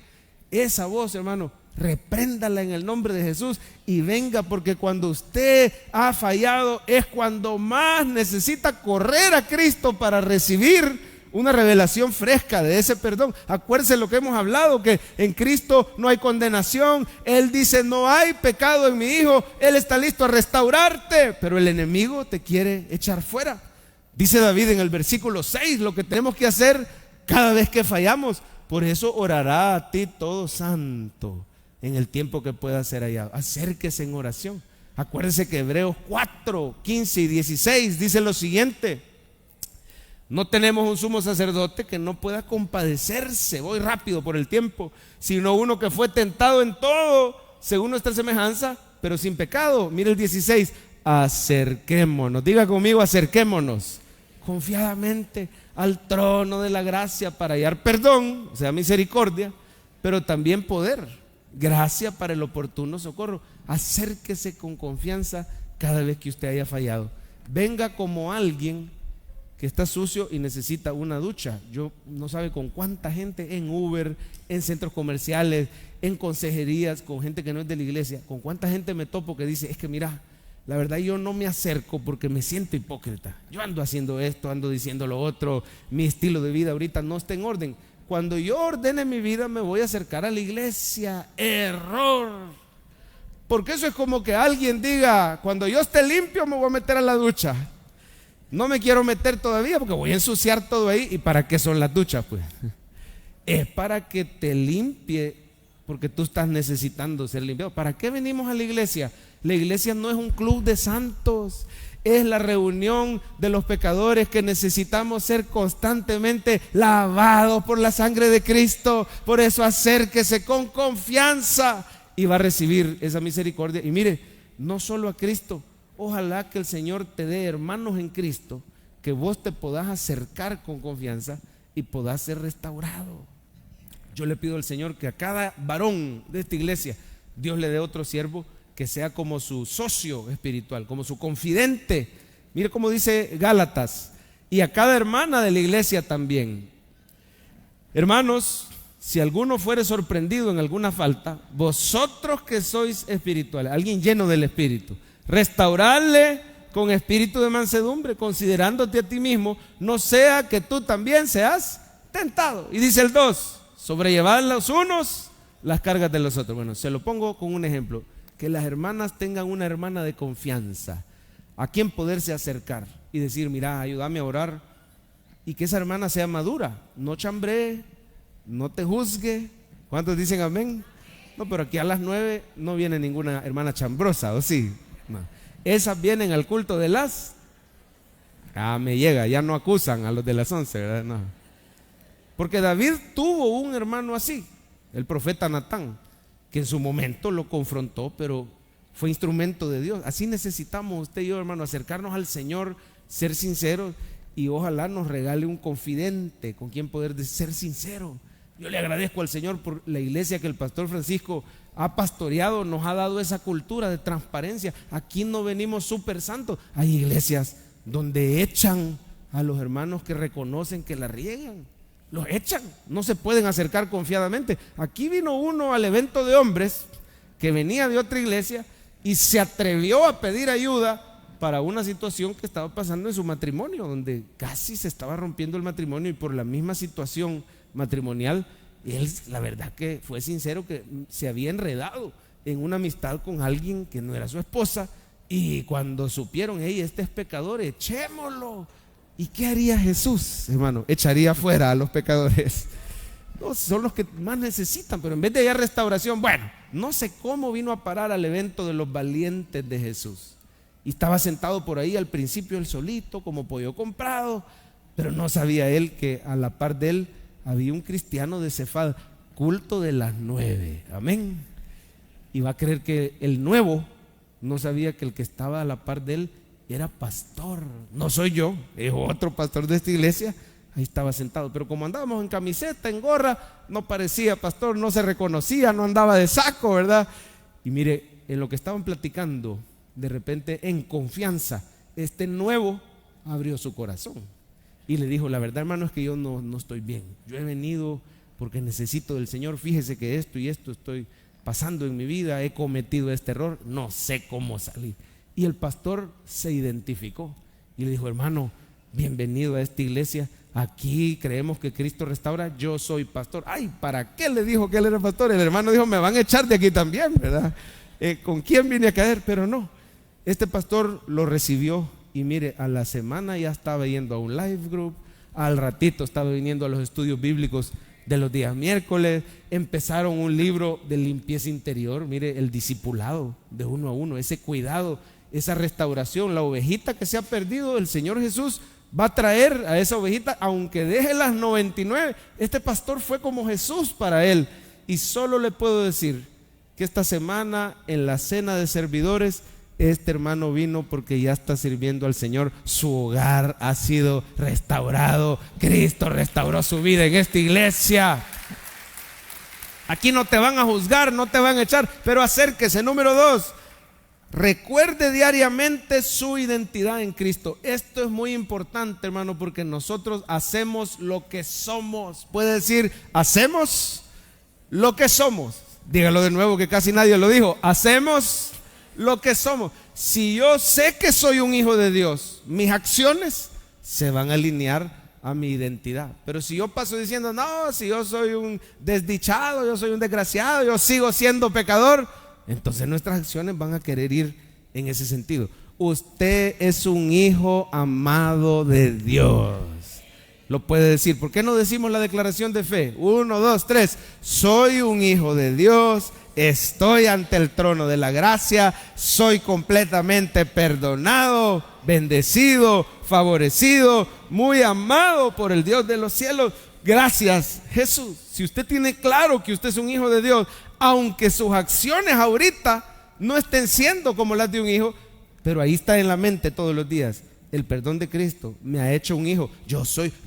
Esa voz, hermano, repréndala en el nombre de Jesús y venga, porque cuando usted ha fallado es cuando más necesita correr a Cristo para recibir una revelación fresca de ese perdón. Acuérdense lo que hemos hablado, que en Cristo no hay condenación. Él dice: no hay pecado en mi hijo. Él está listo a restaurarte, pero el enemigo te quiere echar fuera. Dice David en el versículo 6 lo que tenemos que hacer cada vez que fallamos. Por eso orará a ti todo santo en el tiempo que pueda ser hallado. Acérquese en oración. Acuérdense que Hebreos 4, 15 y 16 dice lo siguiente: no tenemos un sumo sacerdote que no pueda compadecerse, voy rápido por el tiempo, sino uno que fue tentado en todo según nuestra semejanza, pero sin pecado. Mire el 16: acerquémonos, diga conmigo, acerquémonos confiadamente al trono de la gracia para hallar perdón, o sea, misericordia, pero también poder, gracia para el oportuno socorro. Acérquese con confianza cada vez que usted haya fallado. Venga como alguien que está sucio y necesita una ducha. Yo no sabe con cuánta gente en Uber, en centros comerciales, en consejerías, con gente que no es de la iglesia, con cuánta gente me topo que dice: es que mira, la verdad yo no me acerco porque me siento hipócrita. Yo ando haciendo esto, ando diciendo lo otro, mi estilo de vida ahorita no está en orden. Cuando yo ordene mi vida me voy a acercar a la iglesia. Error. Porque eso es como que alguien diga: cuando yo esté limpio me voy a meter a la ducha. No me quiero meter todavía porque voy a ensuciar todo ahí. ¿Y para qué son las duchas? Pues es para que te limpie, porque tú estás necesitando ser limpiado. ¿Para qué venimos a la iglesia? La iglesia no es un club de santos, es la reunión de los pecadores que necesitamos ser constantemente lavados por la sangre de Cristo. Por eso acérquese con confianza y va a recibir esa misericordia. Y mire, no solo a Cristo, ojalá que el Señor te dé hermanos en Cristo, que vos te podás acercar con confianza y podás ser restaurado. Yo le pido al Señor que a cada varón de esta iglesia Dios le dé otro siervo que sea como su socio espiritual, como su confidente. Mire cómo dice Gálatas: y a cada hermana de la iglesia también. Hermanos, si alguno fuere sorprendido en alguna falta, vosotros que sois espirituales, alguien lleno del Espíritu, restaurarle con espíritu de mansedumbre, considerándote a ti mismo, no sea que tú también seas tentado. Y dice el 2: sobrellevad los unos las cargas de los otros. Bueno, se lo pongo con un ejemplo: que las hermanas tengan una hermana de confianza a quien poderse acercar y decir: mira, ayúdame a orar. Y que esa hermana sea madura, no chambree, no te juzgue. ¿Cuántos dicen amén? No, pero aquí a las 9 no viene ninguna hermana chambrosa, ¿o sí? No. Esas vienen al culto de las... me llega, ya no acusan a los de las 11, ¿verdad? No. Porque David tuvo un hermano así, el profeta Natán, que en su momento lo confrontó, pero fue instrumento de Dios. Así necesitamos usted y yo, hermano, acercarnos al Señor, ser sinceros, y ojalá nos regale un confidente con quien poder ser sincero. Yo le agradezco al Señor por la iglesia que el pastor Francisco ha pastoreado, nos ha dado esa cultura de transparencia. Aquí no venimos súper santos. Hay iglesias donde echan a los hermanos que reconocen que la riegan. Los echan, no se pueden acercar confiadamente. Aquí vino uno al evento de hombres que venía de otra iglesia y se atrevió a pedir ayuda para una situación que estaba pasando en su matrimonio, donde casi se estaba rompiendo el matrimonio, y por la misma situación matrimonial, él, la verdad que fue sincero, que se había enredado en una amistad con alguien que no era su esposa, y cuando supieron: hey, este es pecador, echémoslo. ¿Y qué haría Jesús, hermano? Echaría fuera a los pecadores. No, son los que más necesitan, pero en vez de hallar restauración, bueno, no sé cómo vino a parar al evento de los valientes de Jesús. Y estaba sentado por ahí al principio él solito, como pollo comprado, pero no sabía él que a la par de él había un cristiano de Cefad, culto de las 9, amén. Y va a creer que el nuevo no sabía que el que estaba a la par de él era pastor. No soy yo, es otro pastor de esta iglesia. Ahí estaba sentado, pero como andábamos en camiseta, en gorra, no parecía pastor, no se reconocía, no andaba de saco, ¿verdad? Y mire, en lo que estaban platicando, de repente en confianza, este nuevo abrió su corazón y le dijo: la verdad, hermano, es que yo no estoy bien. Yo he venido porque necesito del Señor. Fíjese que esto y esto estoy pasando en mi vida, he cometido este error, no sé cómo salir. Y el pastor se identificó y le dijo: hermano, bienvenido a esta iglesia. Aquí creemos que Cristo restaura, yo soy pastor. Ay, ¿para qué le dijo que él era pastor? El hermano dijo: me van a echar de aquí también, ¿verdad? ¿Con quién vine a caer? Pero no, este pastor lo recibió y mire, a la semana ya estaba yendo a un live group, al ratito estaba viniendo a los estudios bíblicos de los días miércoles. Empezaron un libro de limpieza interior, mire, el discipulado de uno a uno, ese cuidado, esa restauración, la ovejita que se ha perdido. El Señor Jesús va a traer a esa ovejita, aunque deje las 99. Este pastor fue como Jesús para él. Y solo le puedo decir que esta semana en la cena de servidores, este hermano vino porque ya está sirviendo al Señor. Su hogar ha sido restaurado. Cristo restauró su vida en esta iglesia. Aquí no te van a juzgar, no te van a echar, pero acérquese. Número 2, recuerde diariamente su identidad en Cristo. Esto es muy importante, hermano, porque nosotros hacemos lo que somos. Puede decir: hacemos lo que somos. Dígalo de nuevo, que casi nadie lo dijo. Hacemos lo que somos. Si yo sé que soy un hijo de Dios, mis acciones se van a alinear a mi identidad. Pero si yo paso diciendo: no, si yo soy un desdichado, yo soy un desgraciado, yo sigo siendo pecador, entonces nuestras acciones van a querer ir en ese sentido. Usted es un hijo amado de Dios. Lo puede decir. ¿Por qué no decimos la declaración de fe? 1, 2, 3. Soy un hijo de Dios. Estoy ante el trono de la gracia. Soy completamente perdonado, bendecido, favorecido, muy amado por el Dios de los cielos. Gracias, Jesús. Si usted tiene claro que usted es un hijo de Dios, aunque sus acciones ahorita no estén siendo como las de un hijo, pero ahí está en la mente todos los días: el perdón de Cristo me ha hecho un hijo.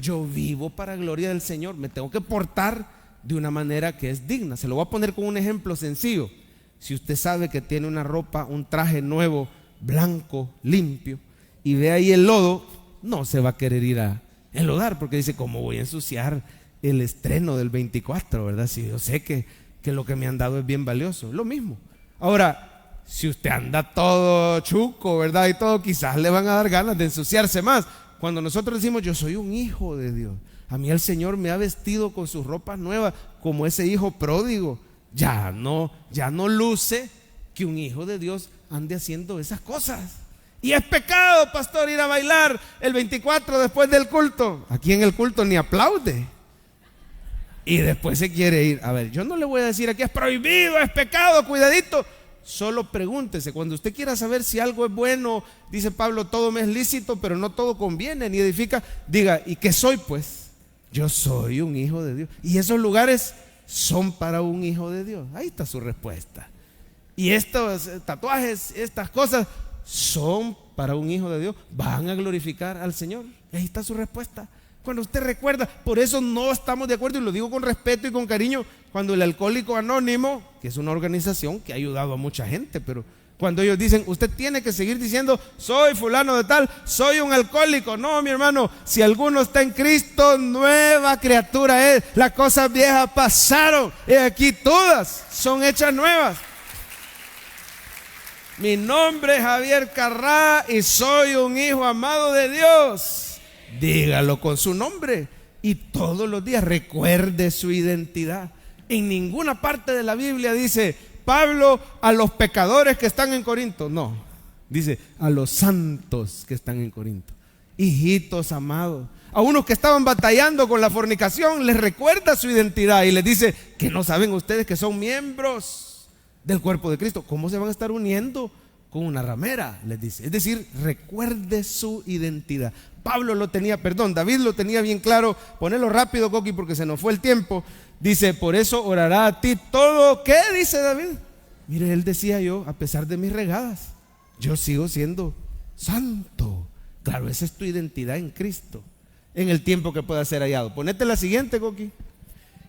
Yo vivo para gloria del Señor. Me tengo que portar de una manera que es digna. Se lo voy a poner con un ejemplo sencillo. Si usted sabe que tiene una ropa, un traje nuevo, blanco, limpio, y ve ahí el lodo, no se va a querer ir a enlodar, porque dice: ¿cómo voy a ensuciar el estreno del 24, verdad? Si yo sé que lo que me han dado es bien valioso. Lo mismo. Ahora, si usted anda todo chuco, ¿verdad? Y todo, quizás le van a dar ganas de ensuciarse más. Cuando nosotros decimos: yo soy un hijo de Dios, a mí el Señor me ha vestido con sus ropas nuevas, como ese hijo pródigo, ya no luce que un hijo de Dios ande haciendo esas cosas. Y es pecado, pastor, ir a bailar el 24 después del culto. Aquí en el culto ni aplaude. Y después se quiere ir. A ver, yo no le voy a decir aquí: es prohibido, es pecado, cuidadito. Solo pregúntese, cuando usted quiera saber si algo es bueno, dice Pablo: todo me es lícito, pero no todo conviene ni edifica. Diga: ¿y qué soy? Pues yo soy un hijo de Dios. Y esos lugares son para un hijo de Dios. Ahí está su respuesta. Y estos tatuajes, estas cosas, son para un hijo de Dios. Van a glorificar al Señor. Ahí está su respuesta. Cuando usted recuerda, por eso no estamos de acuerdo, y lo digo con respeto y con cariño, cuando el Alcohólico Anónimo, que es una organización que ha ayudado a mucha gente, pero cuando ellos dicen: usted tiene que seguir diciendo: soy fulano de tal, soy un alcohólico. No, mi hermano, si alguno está en Cristo, nueva criatura es. Las cosas viejas pasaron y aquí todas son hechas nuevas. Mi nombre es Javier Carrá y soy un hijo amado de Dios. Dígalo con su nombre y todos los días recuerde su identidad. En ninguna parte de la Biblia dice Pablo a los pecadores que están en Corinto. No, dice a los santos que están en Corinto. Hijitos amados. A unos que estaban batallando con la fornicación les recuerda su identidad y les dice: que no saben ustedes que son miembros del cuerpo de Cristo. ¿Cómo se van a estar uniendo con una ramera, les dice. Es decir, recuerde su identidad. David lo tenía bien claro. Ponelo rápido, Coqui, porque se nos fue el tiempo. Dice, por eso orará a ti todo. ¿Qué dice David? Mire, él decía: yo, a pesar de mis regadas, yo sigo siendo santo. Claro, esa es tu identidad en Cristo, en el tiempo que pueda ser hallado. Ponete la siguiente, Coqui.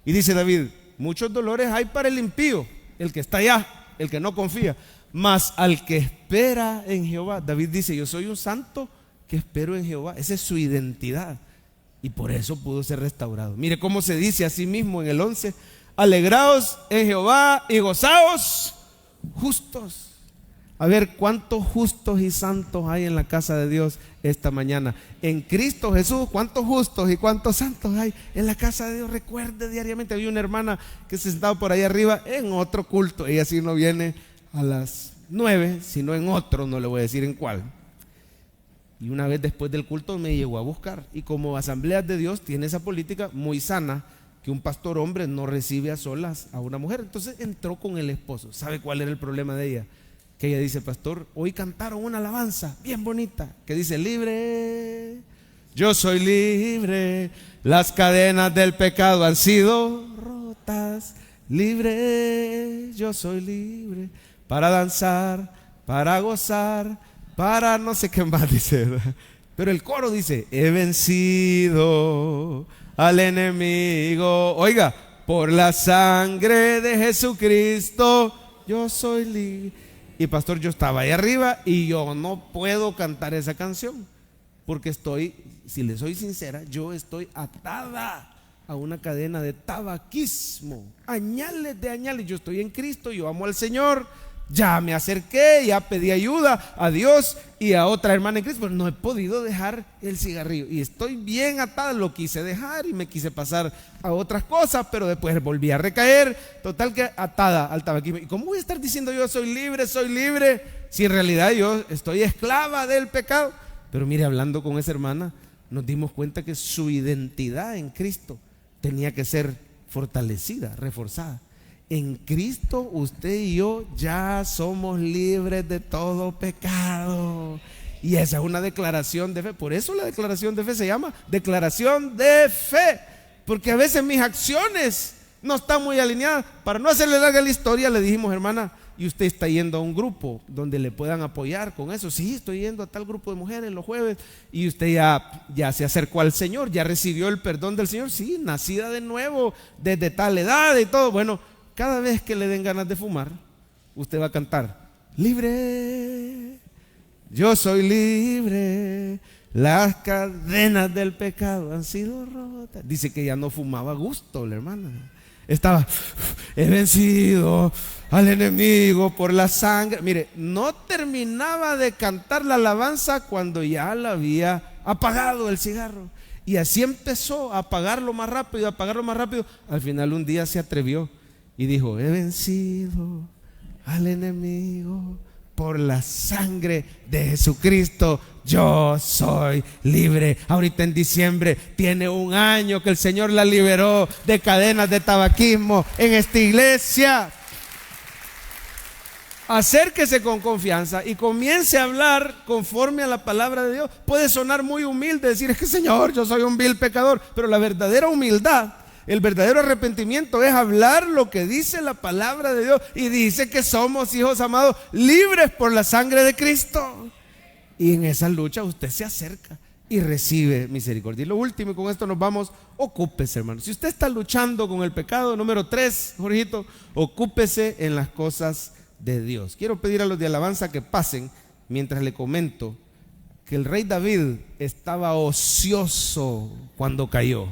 Y dice David: muchos dolores hay para el impío, el que está allá, el que no confía, mas al que espera en Jehová. David dice: yo soy un santo que espero en Jehová. Esa es su identidad, y por eso pudo ser restaurado. Mire cómo se dice a sí mismo en el 11: alegraos en Jehová y gozaos justos. A ver, ¿cuántos justos y santos hay en la casa de Dios esta mañana? En Cristo Jesús, ¿cuántos justos y cuántos santos hay en la casa de Dios? Recuerde diariamente. Había una hermana que se sentaba por ahí arriba en otro culto. Ella sí no viene a las 9, sino en otro, no le voy a decir en cuál. Y una vez después del culto me llegó a buscar. Y como Asambleas de Dios tiene esa política muy sana, que un pastor hombre no recibe a solas a una mujer. Entonces entró con el esposo. ¿Sabe cuál era el problema de ella? Que ella dice: pastor, hoy cantaron una alabanza bien bonita que dice: libre, yo soy libre, las cadenas del pecado han sido rotas. Libre, yo soy libre, para danzar, para gozar, para no sé qué más dice, ¿verdad? Pero el coro dice: he vencido al enemigo. Oiga, por la sangre de Jesucristo, yo soy libre. Y pastor, yo estaba ahí arriba y yo no puedo cantar esa canción, porque estoy, si le soy sincera, yo estoy atada a una cadena de tabaquismo, añales de añales. Yo estoy en Cristo, yo amo al Señor, ya me acerqué, ya pedí ayuda a Dios y a otra hermana en Cristo, pero no he podido dejar el cigarrillo y estoy bien atada. Lo quise dejar y me quise pasar a otras cosas, pero después volví a recaer. Total que atada al tabaquismo. ¿Y cómo voy a estar diciendo yo soy libre, si en realidad yo estoy esclava del pecado? Pero mire, hablando con esa hermana, nos dimos cuenta que su identidad en Cristo tenía que ser fortalecida, reforzada. En Cristo usted y yo ya somos libres de todo pecado. Y esa es una declaración de fe. Por eso la declaración de fe se llama declaración de fe, porque a veces mis acciones no están muy alineadas. Para no hacerle larga la historia, le dijimos: hermana, ¿y usted está yendo a un grupo donde le puedan apoyar con eso? Sí, estoy yendo a tal grupo de mujeres los jueves. ¿Y usted ya se acercó al Señor? ¿Ya recibió el perdón del Señor? Sí, nacida de nuevo desde tal edad y todo. Bueno, cada vez que le den ganas de fumar, usted va a cantar: libre, yo soy libre, las cadenas del pecado han sido rotas. Dice que ya no fumaba a gusto la hermana. Estaba: he vencido al enemigo por la sangre. Mire, no terminaba de cantar la alabanza cuando ya la había apagado el cigarro. Y así empezó a apagarlo más rápido, Al final un día se atrevió y dijo: he vencido al enemigo por la sangre de Jesucristo, yo soy libre. Ahorita en diciembre tiene 1 año que el Señor la liberó de cadenas de tabaquismo en esta iglesia. Acérquese con confianza y comience a hablar conforme a la palabra de Dios. Puede sonar muy humilde, decir: es que Señor, yo soy un vil pecador. Pero la verdadera humildad, el verdadero arrepentimiento es hablar lo que dice la palabra de Dios. Y dice que somos hijos amados, libres por la sangre de Cristo. Y en esa lucha usted se acerca y recibe misericordia. Y lo último, y con esto nos vamos: ocúpese, hermano. Si usted está luchando con el pecado, número 3, Jorgito, ocúpese en las cosas de Dios. Quiero pedir a los de alabanza que pasen mientras le comento que el rey David estaba ocioso cuando cayó,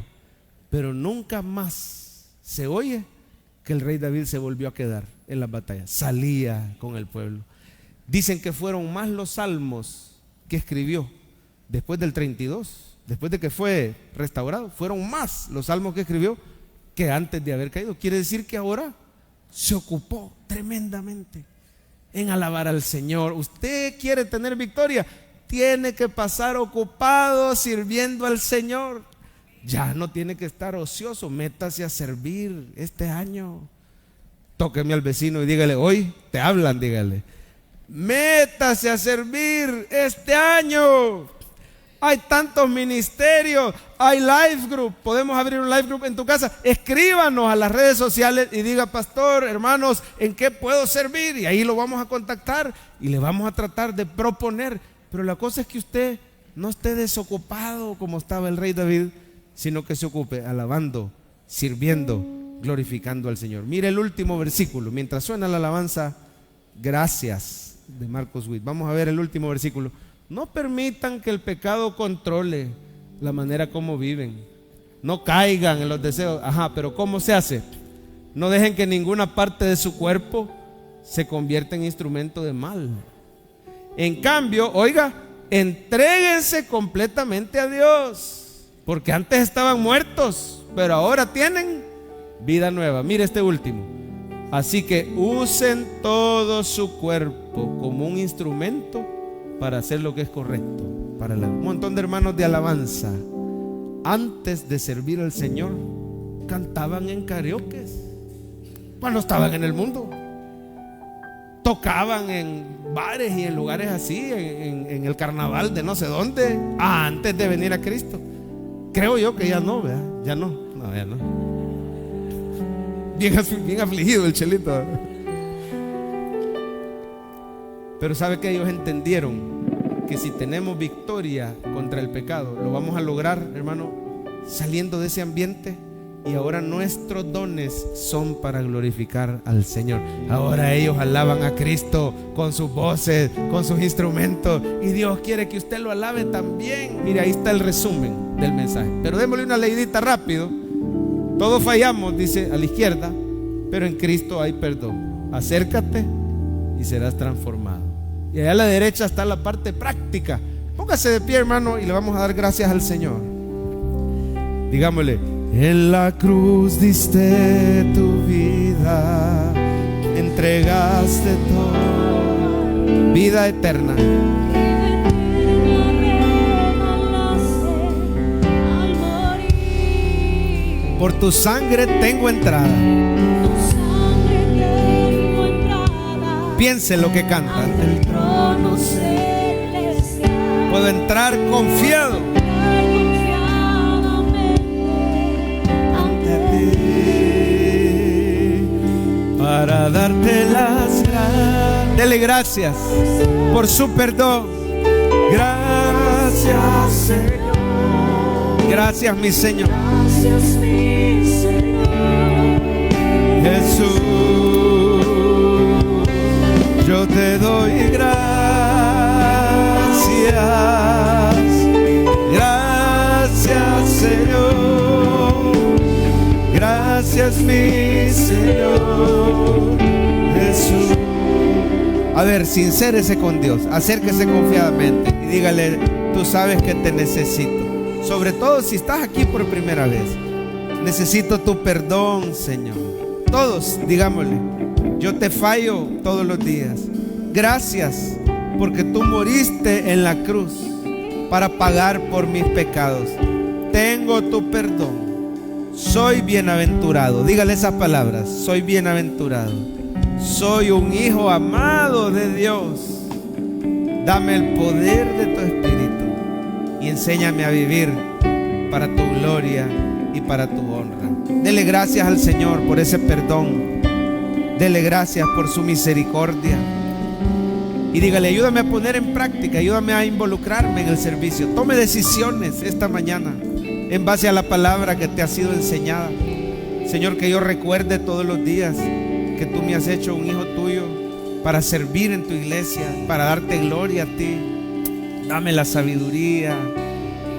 pero nunca más se oye que el rey David se volvió a quedar en las batallas, salía con el pueblo. Dicen que fueron más los salmos que escribió después del 32, después de que fue restaurado, fueron más los salmos que escribió que antes de haber caído. Quiere decir que ahora se ocupó tremendamente en alabar al Señor. Usted quiere tener victoria, tiene que pasar ocupado sirviendo al Señor. Ya no tiene que estar ocioso, métase a servir este año. Tóqueme al vecino y dígale: hoy te hablan, dígale: Métase a servir este año. Hay tantos ministerios, hay life group. Podemos abrir un life group en tu casa. Escríbanos a las redes sociales y diga: pastor, hermanos, ¿en qué puedo servir? Y ahí lo vamos a contactar y le vamos a tratar de proponer. Pero la cosa es que usted no esté desocupado como estaba el rey David, sino que se ocupe alabando, sirviendo, glorificando al Señor. Mire el último versículo, mientras suena la alabanza, gracias, de Marcos Witt. Vamos a ver el último versículo. No permitan que el pecado controle la manera como viven. No caigan en los deseos. Pero ¿cómo se hace? No dejen que ninguna parte de su cuerpo se convierta en instrumento de mal. En cambio, oiga, entréguense completamente a Dios, porque antes estaban muertos, pero ahora tienen vida nueva. Mire este último. Así que usen todo su cuerpo como un instrumento para hacer lo que es correcto. Un montón de hermanos de alabanza, antes de servir al Señor, cantaban en karaoke cuando estaban en el mundo. Tocaban en bares y en lugares así, en el carnaval de no sé dónde, antes de venir a Cristo. Creo yo que ya no, ¿verdad? Ya no. Bien afligido el Chelito. Pero sabe que ellos entendieron que si tenemos victoria contra el pecado, lo vamos a lograr, hermano, saliendo de ese ambiente. Y ahora nuestros dones son para glorificar al Señor. Ahora ellos alaban a Cristo con sus voces, con sus instrumentos, y Dios quiere que usted lo alabe también. Mire, ahí está el resumen del mensaje, pero démosle una leidita rápido. Todos fallamos, dice a la izquierda, pero en Cristo hay perdón. Acércate y serás transformado. Y allá a la derecha está la parte práctica. Póngase de pie, hermano, y le vamos a dar gracias al Señor. Digámosle: en la cruz diste tu vida, entregaste todo, vida eterna. Por tu sangre tengo entrada. Piense lo que canta. El trono celestial. Puedo entrar confiado ante ti para darte las gracias. Dele gracias por su perdón. Gracias, Señor. Gracias, mi Señor. Gracias, mi Señor. Jesús, yo te doy gracias. Gracias, Señor. Gracias, mi Señor Jesús. A ver, sincérese con Dios. Acérquese confiadamente y dígale: tú sabes que te necesito. Sobre todo si estás aquí por primera vez. Necesito tu perdón, Señor. Todos, digámosle: yo te fallo todos los días. Gracias porque tú moriste en la cruz para pagar por mis pecados. Tengo tu perdón. Soy bienaventurado. Dígale esas palabras: soy bienaventurado. Soy un hijo amado de Dios. Dame el poder de tu Espíritu y enséñame a vivir para tu gloria y para tu honra. Dele gracias al Señor por ese perdón. Dele gracias por su misericordia. Y dígale: ayúdame a poner en práctica, ayúdame a involucrarme en el servicio. Tome decisiones esta mañana en base a la palabra que te ha sido enseñada. Señor, que yo recuerde todos los días que tú me has hecho un hijo tuyo para servir en tu iglesia, para darte gloria a ti. Dame la sabiduría,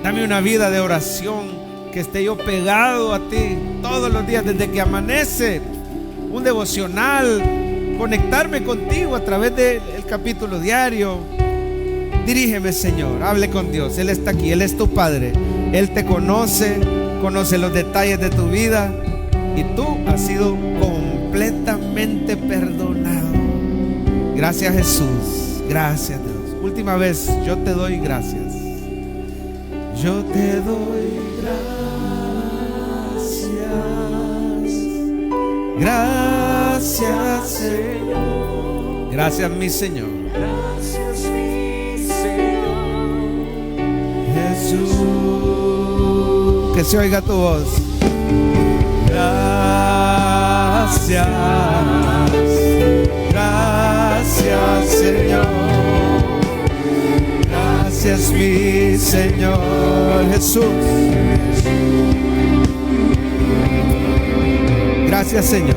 dame una vida de oración, que esté yo pegado a ti todos los días desde que amanece. Un devocional, conectarme contigo a través del capítulo diario. Dirígeme, Señor, hable con Dios. Él está aquí, Él es tu Padre. Él te conoce, conoce los detalles de tu vida, y tú has sido completamente perdonado. Gracias, Jesús. Gracias, Dios. Última vez, yo te doy gracias. Yo te doy gracias. Gracias, Señor. Gracias, mi Señor. Gracias, mi Señor. Jesús, que se oiga tu voz. Gracias, gracias, Señor. Gracias, mi Señor Jesús. Gracias, Señor.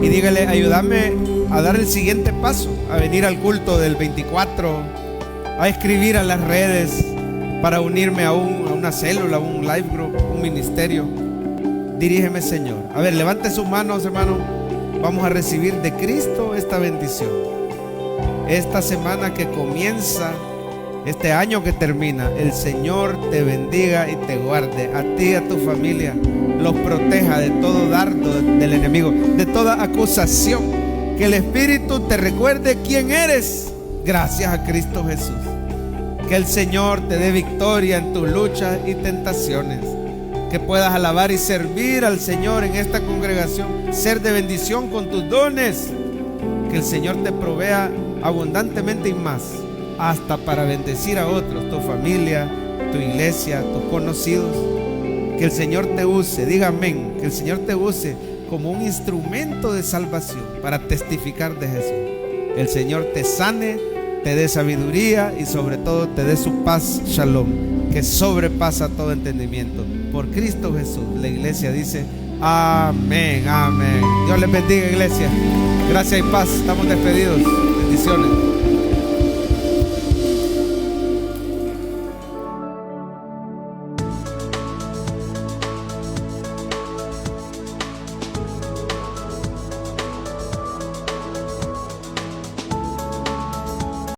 Y dígale, ayúdame a dar el siguiente paso, a venir al culto del 24, a escribir a las redes para unirme a una célula, a un life group, un ministerio. Dirígeme, Señor. A ver, levante sus manos, hermano. Vamos a recibir de Cristo esta bendición. Esta semana que comienza, este año que termina, el Señor te bendiga y te guarde, a ti y a tu familia, los proteja de todo dardo del enemigo, de toda acusación. Que el Espíritu te recuerde quién eres gracias a Cristo Jesús. Que el Señor te dé victoria en tus luchas y tentaciones. Que puedas alabar y servir al Señor en esta congregación, ser de bendición con tus dones. Que el Señor te provea abundantemente y más, hasta para bendecir a otros, tu familia, tu iglesia, tus conocidos. Que el Señor te use, diga amén, que el Señor te use como un instrumento de salvación para testificar de Jesús. El Señor te sane, te dé sabiduría y sobre todo te dé su paz, shalom, que sobrepasa todo entendimiento. Por Cristo Jesús, la iglesia dice amén, amén. Dios les bendiga, iglesia. Gracias y paz. Estamos despedidos. Bendiciones.